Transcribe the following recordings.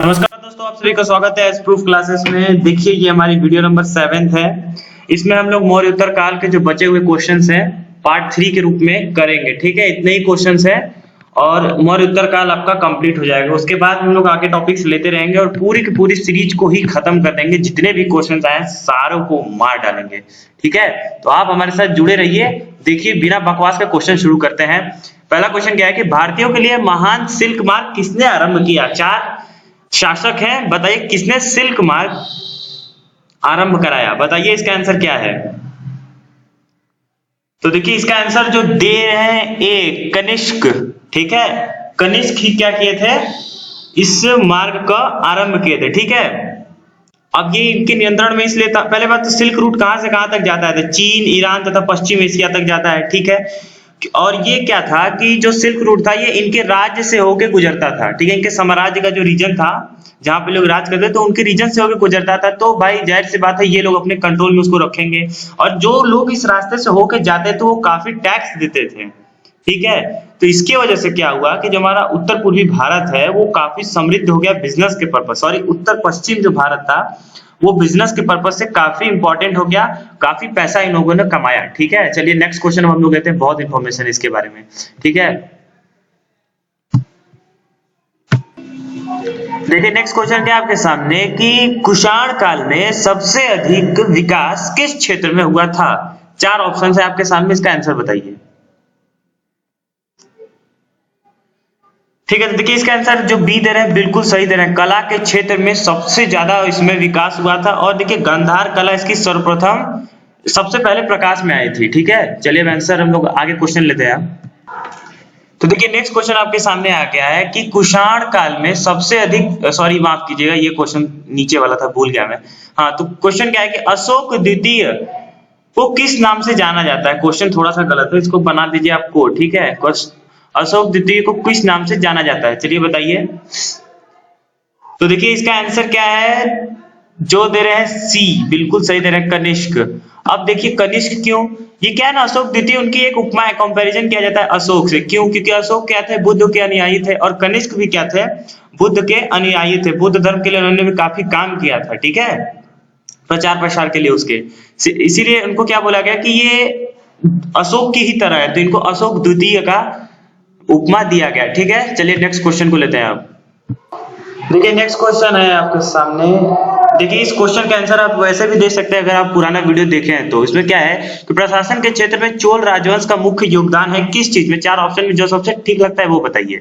नमस्कार दोस्तों, आप सभी का स्वागत है एस प्रूफ क्लासेस में। देखिए ये हमारी वीडियो नंबर 7 है। इसमें हम लोग मौर्य उत्तर काल के जो बचे हुए क्वेश्चंस हैं पार्ट 3 के रूप में करेंगे। ठीक है, इतने ही क्वेश्चंस हैं और मौर्य उत्तर काल आपका कंप्लीट हो जाएगा। उसके बाद हम लोग आगे टॉपिक्स लेते रहेंगे और पूरी की पूरी सीरीज को ही खत्म कर देंगे। जितने भी क्वेश्चंस आए सारों को मार डालेंगे। ठीक है, तो आप हमारे साथ जुड़े रहिए। देखिए बिना बकवास का क्वेश्चन शुरू करते हैं। पहला क्वेश्चन क्या है कि भारतीयों के लिए महान सिल्क मार्ग किसने आरंभ किया? 4 शासक हैं, बताइए किसने सिल्क मार्ग आरंभ कराया? बताइए इसका आंसर क्या है। तो देखिए इसका आंसर जो दे रहे हैं ए कनिष्क। ठीक है, कनिष्क ही क्या किए थे, इस मार्ग का आरंभ किए थे। ठीक है, अब ये इनके नियंत्रण में इसलिए था। पहले बात तो सिल्क रूट कहां से कहां तक जाता है? तो चीन, ईरान तथा पश्चिम एशिया तक जाता है। ठीक है, और ये क्या था कि जो सिल्क रूट था ये इनके राज्य से होके गुजरता था। ठीक है, इनके साम्राज्य का जो रीजन था जहां पे लोग राज करते थे तो उनके रीजन से होके गुजरता था। तो भाई जाहिर सी बात है ये लोग अपने कंट्रोल में उसको रखेंगे। और जो लोग इस रास्ते से होके जाते थे वो काफी टैक्स देते थे। ठीक है, तो इसकी वजह से क्या हुआ कि जो हमारा उत्तर पूर्वी भारत है वो काफी समृद्ध हो गया बिजनेस के पर्पज। सॉरी, उत्तर पश्चिम जो भारत था वो बिजनेस के पर्पज से काफी इंपॉर्टेंट हो गया, काफी पैसा इन लोगों ने कमाया। ठीक है, चलिए नेक्स्ट क्वेश्चन हम लोग लेते हैं, बहुत इंफॉर्मेशन इसके बारे में। ठीक है, देखिए नेक्स्ट क्वेश्चन क्या है आपके सामने कि कुषाण काल में सबसे अधिक विकास किस क्षेत्र में हुआ था? 4 ऑप्शन है आपके सामने, इसका आंसर बताइए। ठीक है, तो देखिए इसका आंसर जो बी दे रहे हैं बिल्कुल सही दे रहे हैं। कला के क्षेत्र में सबसे ज्यादा इसमें विकास हुआ था। और देखिए गांधार कला इसकी सर्वप्रथम सबसे पहले प्रकाश में आई थी। ठीक है, चलिए आंसर हम लोग आगे क्वेश्चन लेते हैं। तो देखिए नेक्स्ट क्वेश्चन आपके सामने आ गया है कि कुषाण काल में सबसे अधिक, सॉरी माफ कीजिएगा ये क्वेश्चन नीचे वाला था, भूल गया मैं। हाँ, तो क्वेश्चन क्या है कि अशोक द्वितीय को किस नाम से जाना जाता है? क्वेश्चन थोड़ा सा गलत है, इसको बना दीजिए आपको। ठीक है, अशोक द्वितीय को किस नाम से जाना जाता है, चलिए बताइए। तो देखिए इसका आंसर क्या है, जो दे रहे हैं सी, बिल्कुल सही दे रहे हैं, कनिष्क। अब देखिए कनिष्क क्यों, ये क्या है ना, अशोक द्वितीय उनकी एक उपमा है, कंपैरिजन किया जाता है अशोक से। क्यों? क्योंकि अशोक क्या थे, बुद्ध के अनुयायी थे और कनिष्क भी क्या थे, बुद्ध के अनुयायी थे। बुद्ध धर्म के लिए उन्होंने भी काफी काम किया था। ठीक है, प्रचार प्रसार के लिए उसके, इसीलिए उनको क्या बोला गया कि ये अशोक की ही तरह है, तो इनको अशोक द्वितीय का उपमा दिया गया। ठीक है, चलिए नेक्स्ट क्वेश्चन को लेते हैं आप। देखिए नेक्स्ट क्वेश्चन है आपके सामने। देखिए इस क्वेश्चन का आंसर आप वैसे भी दे सकते हैं अगर आप पुराना वीडियो देखे हैं तो। इसमें क्या है कि प्रशासन के क्षेत्र में चोल राजवंश का मुख्य योगदान है किस चीज में? 4 ऑप्शन में जो सबसे ठीक लगता है वो बताइए।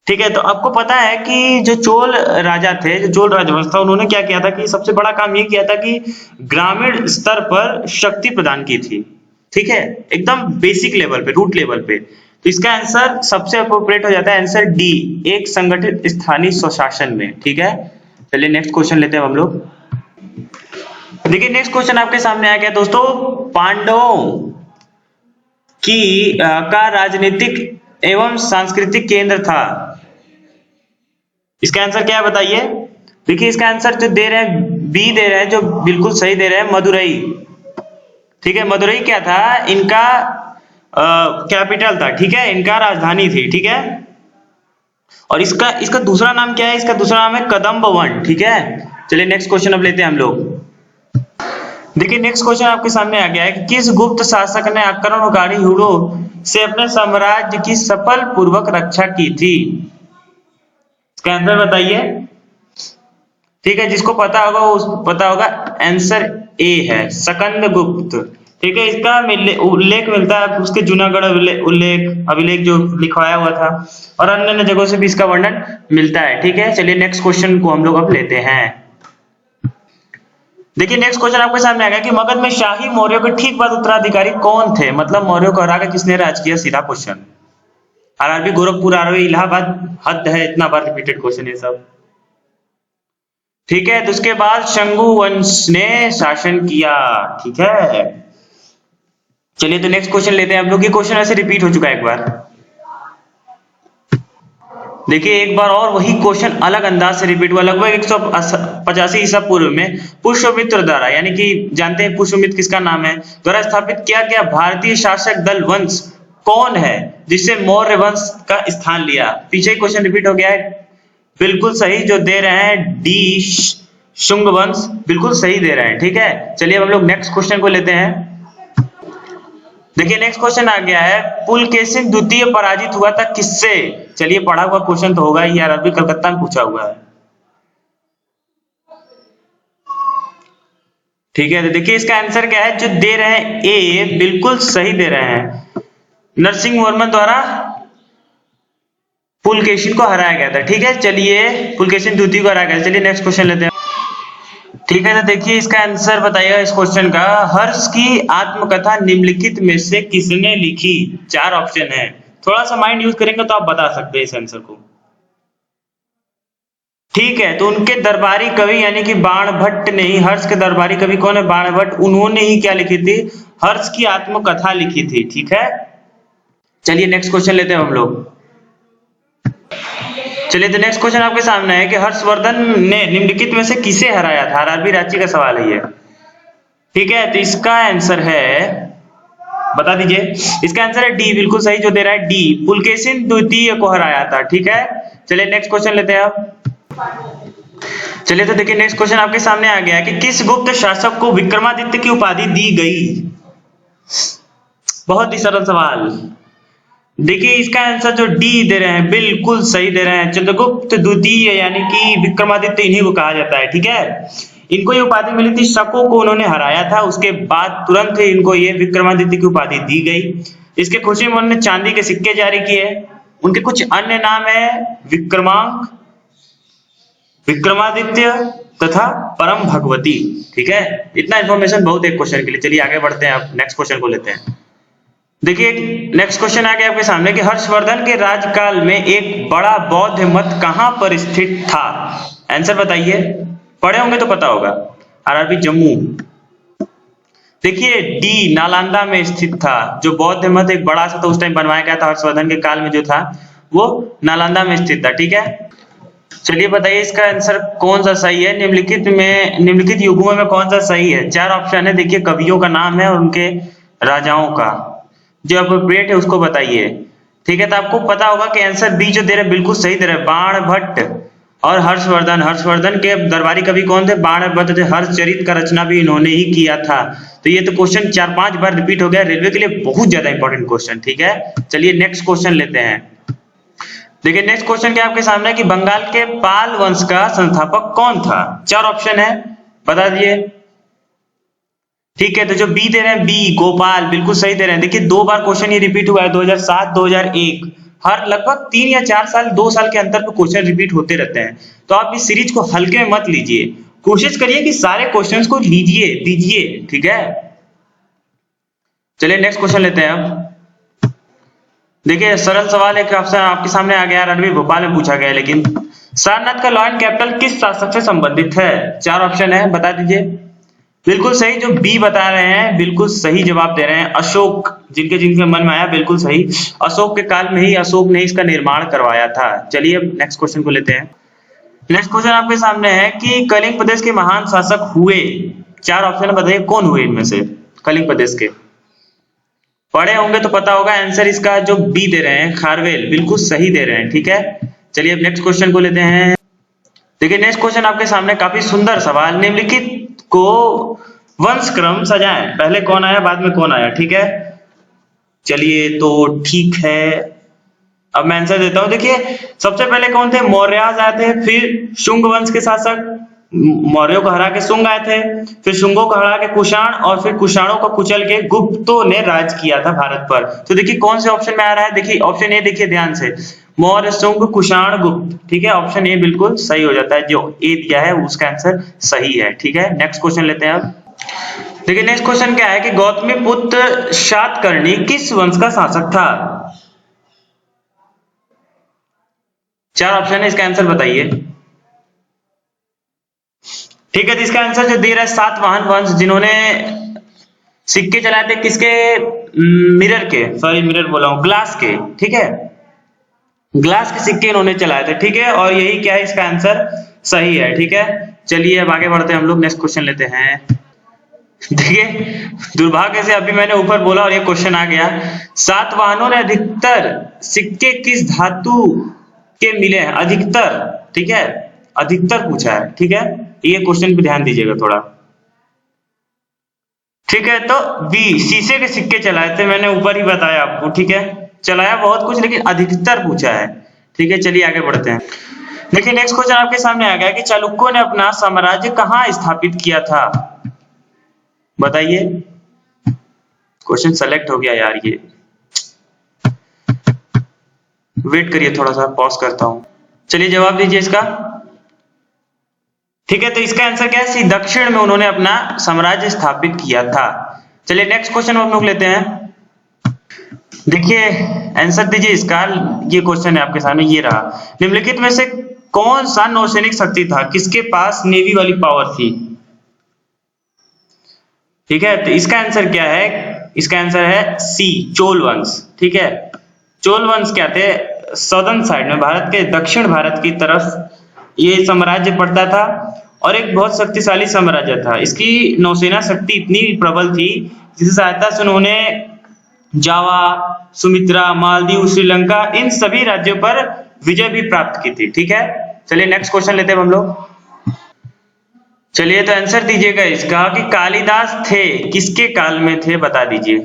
ठीक है, तो आपको पता है कि जो चोल राजा थे, जो चोल राजवंश था, उन्होंने क्या किया था कि सबसे बड़ा काम ये किया था कि ग्रामीण स्तर पर शक्ति प्रदान की थी। ठीक है, एकदम बेसिक लेवल पे, रूट लेवल पे। तो इसका आंसर सबसे अप्रोप्रिएट हो जाता है आंसर डी, एक संगठित स्थानीय स्वशासन में। ठीक है, चलिए नेक्स्ट क्वेश्चन लेते हैं हम लोग। देखिए नेक्स्ट क्वेश्चन आपके सामने आ गया दोस्तों, पांडवों की का राजनीतिक एवं सांस्कृतिक केंद्र था। इसका आंसर क्या है बताइए। देखिए इसका आंसर जो दे रहे हैं बी दे रहे हैं, जो बिल्कुल सही दे रहे हैं, मदुरई। ठीक है, मदुरई क्या था, इनका कैपिटल था। ठीक है, इनका राजधानी थी। ठीक है, और इसका दूसरा नाम क्या है? इसका दूसरा नाम है कदम्ब वन। ठीक है, चलिए नेक्स्ट क्वेश्चन अब लेते हैं हम लोग। देखिए नेक्स्ट क्वेश्चन आपके सामने आ गया है कि किस गुप्त शासक ने आक्रमणकारी हुड़ों से अपने साम्राज्य की सफल पूर्वक रक्षा की थी? इसका आंसर बताइए। ठीक है, जिसको पता होगा वो पता होगा, आंसर ए है, सकंद गुप्त। ठीक है, इसका उल्लेख मिलता है उसके जूनागढ़ उल्लेख अभिलेख जो लिखवाया हुआ था, और अन्य अन्य जगहों से भी इसका वर्णन मिलता है। ठीक है, चलिए नेक्स्ट क्वेश्चन को हम लोग अब लेते हैं। देखिए नेक्स्ट क्वेश्चन आपके सामने आ गया कि मगध में शाही मौर्यों के ठीक बाद उत्तराधिकारी कौन थे? मतलब मौर्यों को हरा के किसने राज किया? सीधा question. RRB Gorakhpur, RRB Allahabad, हद है, इतना बार रिपीटेड क्वेश्चन है सब। ठीक है, तो उसके बाद शंगु वंश ने शासन किया। ठीक है, चलिए तो नेक्स्ट क्वेश्चन लेते हैं हम लोग। ये क्वेश्चन ऐसे रिपीट हो चुका है एक बार। देखिए एक बार और वही क्वेश्चन अलग अंदाज से रिपीट हुआ, लगभग 185 ईसा पूर्व में पुष्यमित्र द्वारा, यानी कि जानते हैं पुष्यमित्र किसका नाम है, द्वारा स्थापित किया गया भारतीय शासक दल वंश कौन है जिससे मौर्य वंश का स्थान लिया? पीछे क्वेश्चन रिपीट हो गया है बिल्कुल सही जो दे रहे हैं डी, शुंग वंश, बिल्कुल सही दे रहे हैं। ठीक है, चलिए अब हम लोग नेक्स्ट क्वेश्चन को लेते हैं। देखिए नेक्स्ट क्वेश्चन आ गया है, पुलकेशिन द्वितीय पराजित हुआ था किससे? चलिए पढ़ा हुआ क्वेश्चन तो होगा ही यार, अभी कलकत्ता में पूछा हुआ है। ठीक है, तो देखिए इसका आंसर क्या है, जो दे रहे हैं ए, बिल्कुल सही दे रहे हैं, नरसिंह वर्मन द्वारा पुलकेशिन को हराया गया था। ठीक है, चलिए पुलकेशिन द्वितीय को हराया गया। चलिए नेक्स्ट क्वेश्चन लेते हैं। ठीक है, तो देखिए इसका आंसर बताइएगा इस क्वेश्चन का, हर्ष की आत्मकथा निम्नलिखित में से किसने लिखी? 4 ऑप्शन है, थोड़ा सा माइंड यूज करेंगे तो आप बता सकते हैं इस आंसर को। ठीक है, तो उनके दरबारी कवि यानी कि बाणभट्ट ने ही, हर्ष के दरबारी कवि कौन है? बाणभट्ट, उन्होंने ही क्या लिखी थी? हर्ष की आत्मकथा लिखी थी। ठीक है, चलिए नेक्स्ट क्वेश्चन लेते हैं हम लोग। चलिए तो नेक्स्ट क्वेश्चन आपके सामने है कि हर्षवर्धन ने निम्नलिखित में से किसे हराया था? आरआरबी रांची का सवाल है ये। ठीक है, तो इसका आंसर है, बता दीजिए। इसका आंसर है डी, बिल्कुल सही जो दे रहा है डी, पुलकेशिन द्वितीय को हराया था। ठीक है, चलिए नेक्स्ट क्वेश्चन लेते हैं आप। चलिए तो देखिए नेक्स्ट क्वेश्चन आपके सामने आ गया है कि किस गुप्त शासक को विक्रमादित्य की उपाधि दी गई? बहुत ही सरल सवाल। देखिए इसका आंसर जो डी दे रहे हैं, बिल्कुल सही दे रहे हैं, चंद्रगुप्त द्वितीय यानी कि विक्रमादित्य, इन्हीं को कहा जाता है। ठीक है, इनको ये उपाधि मिली थी, शकों को उन्होंने हराया था, उसके बाद तुरंत ही इनको ये विक्रमादित्य की उपाधि दी गई। इसके खुशी में उन्होंने चांदी के सिक्के जारी किए। उनके कुछ अन्य नाम है विक्रमांक, विक्रमादित्य तथा परम भगवती। ठीक है, इतना इंफॉर्मेशन बहुत है क्वेश्चन के लिए। चलिए आगे बढ़ते हैं, अब नेक्स्ट क्वेश्चन को लेते हैं। देखिए नेक्स्ट क्वेश्चन आ गया आपके सामने कि हर्षवर्धन के राज्यकाल में एक बड़ा बौद्ध मठ कहां पर स्थित था? आंसर बताइए, पढ़े होंगे तो पता होगा। आरआरबी जम्मू। देखिए डी, नालंदा में स्थित था। जो बौद्ध मठ एक बड़ा सा था, उस टाइम बनवाया गया था हर्षवर्धन के काल में, जो था वो नालंदा में स्थित था। ठीक है, चलिए बताइए इसका आंसर कौन सा सही है, निम्नलिखित युगों में कौन सा सही है? 4 ऑप्शन है, देखिए कवियों का नाम है और उनके राजाओं का, जो अप्रोप्रिएट है उसको बताइए। ठीक है, तो आपको पता होगा कि आंसर बी जो दे रहे बिल्कुल सही दे रहे, बाणभट्ट और हर्षवर्धन। हर्षवर्धन के दरबारी कवि कौन थे? बाणभट्ट थे। हर्षचरित का रचना भी इन्होंने ही किया था। तो ये तो क्वेश्चन 4-5 बार रिपीट हो गया, रेलवे के लिए बहुत ज्यादा इंपॉर्टेंट क्वेश्चन। ठीक है, चलिए नेक्स्ट क्वेश्चन लेते हैं। देखिए नेक्स्ट क्वेश्चन क्या आपके सामने है कि बंगाल के पाल वंश का संस्थापक कौन था? 4 ऑप्शन है, बता दिए। ठीक है, तो जो बी दे रहे हैं बी, गोपाल, बिल्कुल सही दे रहे हैं। देखिए 2 बार क्वेश्चन ये रिपीट हुआ है, 2007, 2001, हर लगभग 3 या 4 साल, 2 साल के अंतर पर क्वेश्चन रिपीट होते रहते हैं। तो आप इस सीरीज को हल्के में मत लीजिए, कोशिश करिए कि सारे क्वेश्चंस को लीजिए, दीजिए। ठीक है, चलिए नेक्स्ट क्वेश्चन लेते हैं अब। देखिए सरल सवाल एक ऑप्शन आपके सामने आ गया, रणवीर भोपाल में पूछा गया है, लेकिन सारनाथ का लॉ एंड कैपिटल किस शासक से संबंधित है? 4 ऑप्शन है, बता दीजिए। बिल्कुल सही, जो बी बता रहे हैं बिल्कुल सही जवाब दे रहे हैं, अशोक। जिनके जिनके मन में आया बिल्कुल सही, अशोक के काल में ही अशोक ने इसका निर्माण करवाया था। चलिए अब नेक्स्ट क्वेश्चन को लेते हैं। नेक्स्ट क्वेश्चन आपके सामने है कि कलिंग प्रदेश के महान शासक हुए? 4 ऑप्शन बताइए कौन हुए इनमें से कलिंग प्रदेश के? पढ़े होंगे तो पता होगा आंसर इसका, जो बी दे रहे हैं खारवेल, बिल्कुल सही दे रहे हैं। ठीक है, चलिए अब नेक्स्ट क्वेश्चन को लेते हैं। देखिए नेक्स्ट क्वेश्चन आपके सामने काफी सुंदर सवाल, निम्नलिखित को वंश क्रम सजाएं, पहले कौन आया बाद में कौन आया? ठीक है, चलिए तो ठीक है, अब मैं आंसर देता हूं। देखिए सबसे पहले कौन थे? मौर्य आए थे, फिर शुंग वंश के शासक, मौर्यों को हरा के शुंग आए थे, फिर शुंगों को हरा के कुषाण, और फिर कुषाणों को कुचल के गुप्तों ने राज किया था भारत पर। तो देखिए कौन से ऑप्शन में आ रहा है? देखिए ऑप्शन ए, देखिए ध्यान से, मौर्य, शुंग, कुषाण, गुप्त। ठीक है, ऑप्शन ए बिल्कुल सही हो जाता है, जो ए दिया है उसका आंसर सही है। ठीक है, नेक्स्ट क्वेश्चन लेते हैं अब। देखिए नेक्स्ट क्वेश्चन क्या है कि गौतमी पुत्र शातकर्णी किस वंश का शासक था? 4 ऑप्शन है, इसका आंसर बताइए। ठीक है, तो इसका आंसर जो दे रहा है सातवाहन वंश, जिन्होंने सिक्के चलाए थे किसके? मिरर के, सॉरी मिरर बोला हूं, ग्लास के। ठीक है, ग्लास के सिक्के इन्होंने चलाए थे। ठीक है, और यही क्या है, इसका आंसर सही है। ठीक है, चलिए अब आगे बढ़ते हैं हम लोग, नेक्स्ट क्वेश्चन लेते हैं। देखिए दुर्भाग्य से अभी मैंने ऊपर बोला और ये क्वेश्चन आ गया, सातवाहनों ने अधिकतर सिक्के किस धातु के मिले हैं अधिकतर, ठीक है, अधिकतर पूछा है, ठीक है, ये क्वेश्चन पे ध्यान दीजिएगा थोड़ा, ठीक है। तो बी, शीशे के सिक्के चलाए थे, मैंने ऊपर ही बताया आपको, ठीक है, चलाया बहुत कुछ लेकिन अधिकतर पूछा है, ठीक है। चलिए आगे बढ़ते हैं। देखिए नेक्स्ट क्वेश्चन आपके सामने आ गया कि चालुक्यों ने अपना साम्राज्य कहाँ स्थापित किया था, बताइए। क्वेश्चन सेलेक्ट हो गया यार, ये वेट करिए थोड़ा सा, पॉज करता हूं। चलिए जवाब दीजिए इसका, ठीक है। तो इसका आंसर क्या है, दक्षिण में उन्होंने अपना साम्राज्य स्थापित किया था। चलिए नेक्स्ट क्वेश्चन हम लोग लेते हैं। देखिए आंसर दीजिए इसका, ये क्वेश्चन है आपके सामने, ये रहा, निम्नलिखित में से कौन सा नौसैनिक शक्ति था, किसके पास नेवी वाली पावर थी, ठीक है। तो इसका आंसर क्या है, इसका आंसर है सी, चोल वंश, ठीक है। चोल वंश क्या थे, सदर्न साइड में, भारत के दक्षिण भारत की तरफ ये साम्राज्य पड़ता था और एक बहुत शक्तिशाली साम्राज्य था। इसकी नौसेना शक्ति इतनी प्रबल थी जिसकी सहायता से उन्होंने जावा, सुमित्रा, मालदीव, श्रीलंका, इन सभी राज्यों पर विजय भी प्राप्त की थी, ठीक है। चलिए नेक्स्ट क्वेश्चन लेते हैं हम लोग। चलिए तो आंसर दीजिएगा इसका कि कालिदास थे किसके काल में थे, बता दीजिए,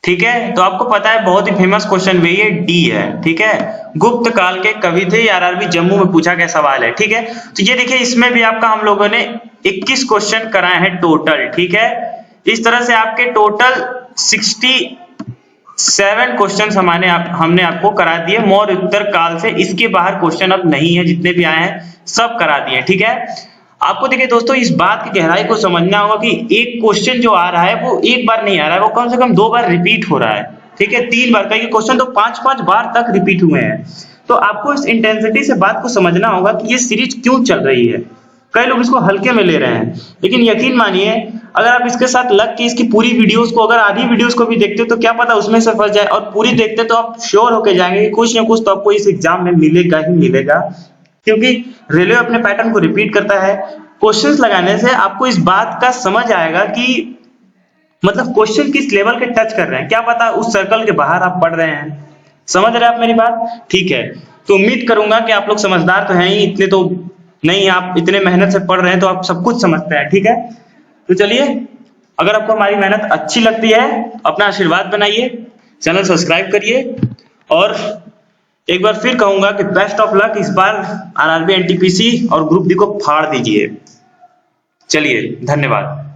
ठीक है। तो आपको पता है बहुत ही फेमस क्वेश्चन भी ये डी है, ठीक है, गुप्त काल के कवि थे, आरआरबी जम्मू में पूछा गया सवाल है, ठीक है। तो ये देखिए इसमें भी आपका हम लोगों ने 21 क्वेश्चन कराए हैं टोटल, ठीक है। इस तरह से आपके टोटल 67 क्वेश्चन हमने आपको करा दिए मौर्य उत्तर काल से, इसके बाहर क्वेश्चन अब नहीं है, जितने भी आए हैं सब करा दिए, ठीक है। आपको देखिए दोस्तों इस बात की गहराई को समझना होगा कि एक क्वेश्चन जो आ रहा है वो एक बार नहीं आ रहा है, वो कम से कम 2 बार रिपीट हो रहा है, ठीक है, 3 बार, कई क्वेश्चन तो 5-5 बार तक रिपीट हुए हैं। तो आपको इस इंटेंसिटी से बात को समझना होगा कि ये सीरीज क्यों चल रही है। कई लोग इसको हल्के में ले रहे हैं, लेकिन यकीन मानिए अगर आप इसके साथ लग के इसकी पूरी वीडियोस को, अगर आधी वीडियोस को भी देखते तो क्या पता उसमें से फंस जाए, और पूरी देखते तो आप श्योर होके जाएंगे कि कुछ ना कुछ तो आपको इस एग्जाम में मिलेगा ही मिलेगा, क्योंकि रेलवे अपने पैटर्न को रिपीट करता है। क्वेश्चंस लगाने से आपको इस बात का समझ आएगा कि मतलब क्वेश्चन किस लेवल के टच कर रहे हैं, क्या पता उस सर्कल के बाहर आप पढ़ रहे हैं। समझ रहे हैं आप मेरी बात, ठीक है। तो उम्मीद करूंगा कि आप लोग समझदार तो हैं ही, इतने तो नहीं, आप इतने मेहनत से पढ़ रहे हैं तो आप सब कुछ समझते हैं, ठीक है। तो चलिए, अगर आपको हमारी मेहनत अच्छी लगती है अपना आशीर्वाद बनाइए, चैनल सब्सक्राइब करिए, और एक बार फिर कहूंगा कि बेस्ट ऑफ लक, इस बार आरआरबी एनटीपीसी और ग्रुप डी को फाड़ दीजिए। चलिए धन्यवाद।